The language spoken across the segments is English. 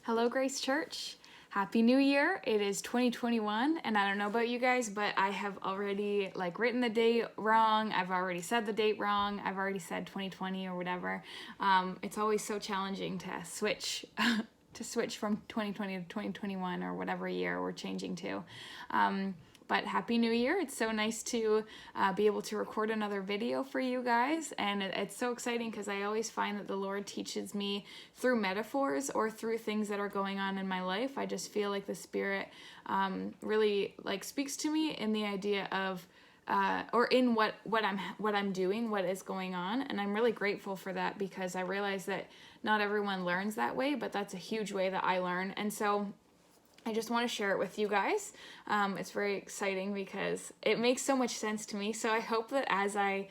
Hello, Grace Church. Happy New Year. It is 2021, and I don't know about you guys, but I have already written the date wrong. I've already said the date wrong. I've already said 2020 or whatever. It's always so challenging to switch from 2020 to 2021 or whatever year we're changing to. But Happy New Year. It's so nice to be able to record another video for you guys. And it's so exciting because I always find that the Lord teaches me through metaphors or through things that are going on in my life. I just feel like the Spirit really speaks to me in the idea of or in what I'm doing, what is going on. And I'm really grateful for that because I realize that not everyone learns that way, but that's a huge way that I learn. And so I just want to share it with you guys. It's very exciting because it makes so much sense to me. So I hope that as I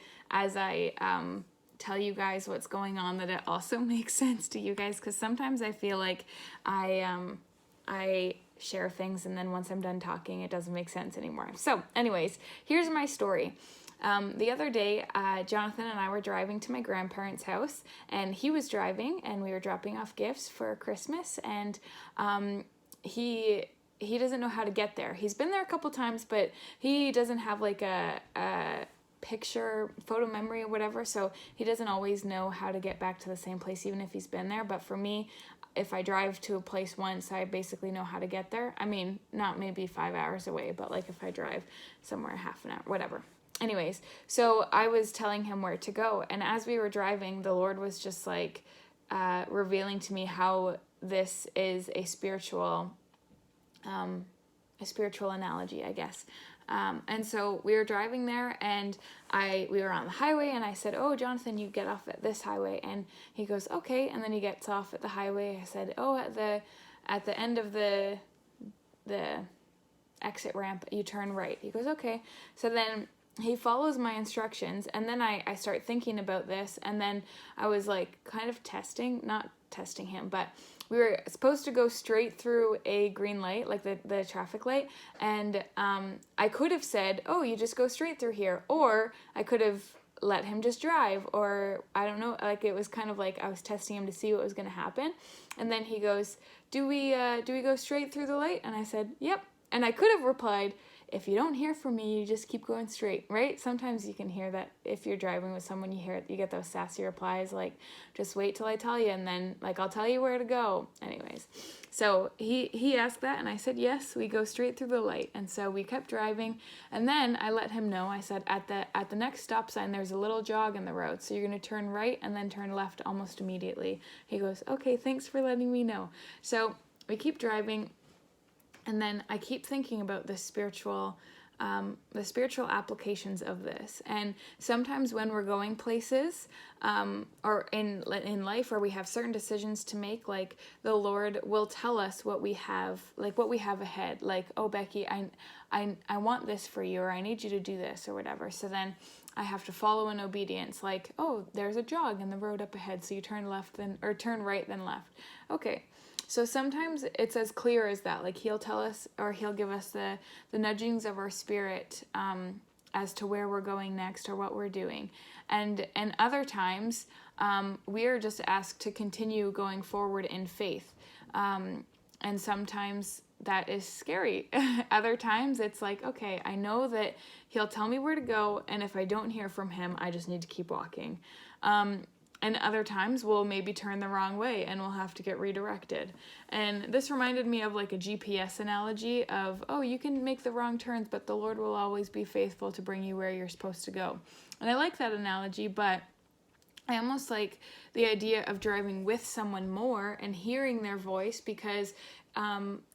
tell you guys what's going on, that it also makes sense to you guys. Because sometimes I feel like I share things and then once I'm done talking, it doesn't make sense anymore. So anyways, here's my story. The other day, Jonathan and I were driving to my grandparents' house, and he was driving, and we were dropping off gifts for Christmas, and he doesn't know how to get there. He's been there a couple times, but he doesn't have a picture photo memory or whatever, so he doesn't always know how to get back to the same place even if he's been there. But for me, if I drive to a place once, I basically know how to get there. I mean, not maybe 5 hours away, but if I drive somewhere half an hour, whatever. Anyways, so I was telling him where to go, and as we were driving, the Lord was just revealing to me how this is a spiritual analogy, I guess. And so we were driving there, and we were on the highway, and I said, "Oh, Jonathan, you get off at this highway." And he goes, "Okay." And then he gets off at the highway. I said, "Oh, at the end of the exit ramp, you turn right." He goes, "Okay." So then he follows my instructions, and then I start thinking about this, and then I was kind of not testing him, but we were supposed to go straight through a green light, the traffic light, and I could have said, "Oh, you just go straight through here," or I could have let him just drive, or I don't know, it was kind of I was testing him to see what was going to happen. And then he goes, do we go straight through the light? And I said, "Yep." And I could have replied, "If you don't hear from me, you just keep going straight," right? Sometimes you can hear that if you're driving with someone, you get those sassy replies "Just wait till I tell you, and then I'll tell you where to go." Anyways, so he asked that, and I said, "Yes, we go straight through the light." And so we kept driving, and then I let him know. I said, at the next stop sign, there's a little jog in the road, so you're going to turn right and then turn left almost immediately. He goes, "Okay, thanks for letting me know." So we keep driving. And then I keep thinking about the spiritual applications of this. And sometimes when we're going places, or in life where we have certain decisions to make, the Lord will tell us what we have ahead. "Oh, Becki, I want this for you," or "I need you to do this," or whatever. So then I have to follow in obedience. "Oh, there's a jog in the road up ahead, so you turn turn right, then left." Okay. So sometimes it's as clear as that. He'll tell us, or he'll give us the nudgings of our spirit as to where we're going next or what we're doing. And other times we are just asked to continue going forward in faith. And sometimes that is scary. Other times it's okay, I know that he'll tell me where to go, and if I don't hear from him, I just need to keep walking. And other times we'll maybe turn the wrong way and we'll have to get redirected. And this reminded me of a GPS analogy of, oh, you can make the wrong turns, but the Lord will always be faithful to bring you where you're supposed to go. And I like that analogy, but I almost like the idea of driving with someone more and hearing their voice, because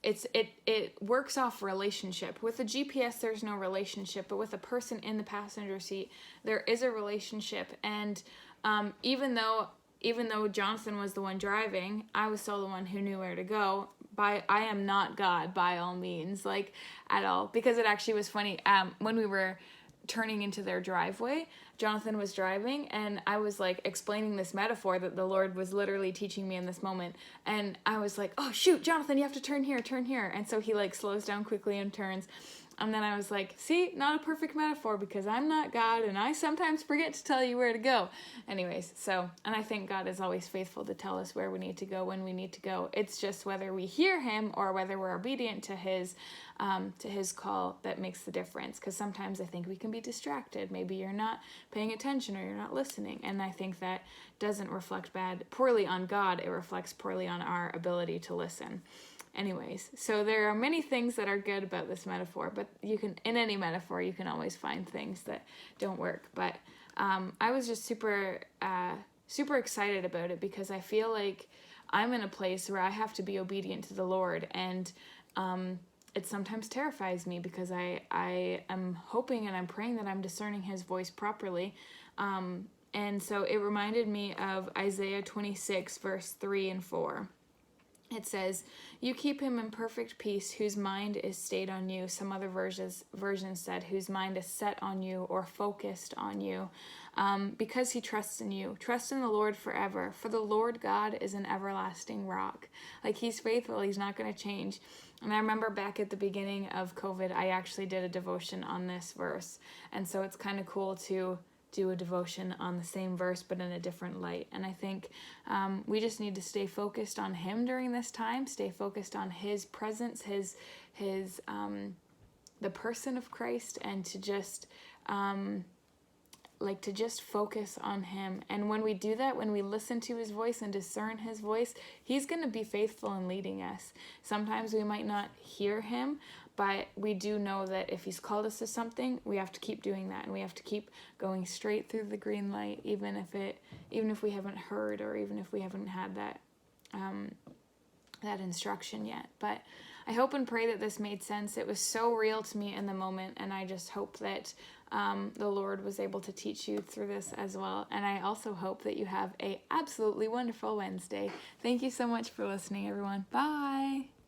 it works off relationship. With the GPS, there's no relationship, but with a person in the passenger seat, there is a relationship. And even though Jonathan was the one driving, I was still the one who knew where to go. I am not God by all means, at all, because it actually was funny. When we were turning into their driveway, Jonathan was driving, and I was explaining this metaphor that the Lord was literally teaching me in this moment. And I was "Oh shoot, Jonathan, you have to turn here. And so he slows down quickly and turns. And then I was like, see, not a perfect metaphor because I'm not God and I sometimes forget to tell you where to go. Anyways, so, and I think God is always faithful to tell us where we need to go when we need to go. It's just whether we hear him or whether we're obedient to his call that makes the difference. Because sometimes I think we can be distracted. Maybe you're not paying attention or you're not listening. And I think that doesn't reflect poorly on God. It reflects poorly on our ability to listen. Anyways, so there are many things that are good about this metaphor, but in any metaphor, you can always find things that don't work. But I was just super excited about it because I feel like I'm in a place where I have to be obedient to the Lord, and it sometimes terrifies me because I am hoping and I'm praying that I'm discerning his voice properly. And so it reminded me of Isaiah 26, verse 3 and 4. It says, you keep him in perfect peace whose mind is stayed on you. Some other versions said, whose mind is set on you or focused on you, because he trusts in you. Trust in the Lord forever, for the Lord God is an everlasting rock. Like, he's faithful. He's not going to change. And I remember back at the beginning of COVID, I actually did a devotion on this verse. And so it's kind of cool to do a devotion on the same verse but in a different light. And I think we just need to stay focused on him during this time, stay focused on his presence, his the person of Christ, and to just focus on him. And when we do that, when we listen to his voice and discern his voice, he's going to be faithful in leading us. Sometimes we might not hear him, but we do know that if he's called us to something, we have to keep doing that, and we have to keep going straight through the green light, even if we haven't heard, or even if we haven't had that instruction yet. But I hope and pray that this made sense. It was so real to me in the moment, and I just hope that the Lord was able to teach you through this as well. And I also hope that you have a absolutely wonderful Wednesday. Thank you so much for listening, everyone. Bye.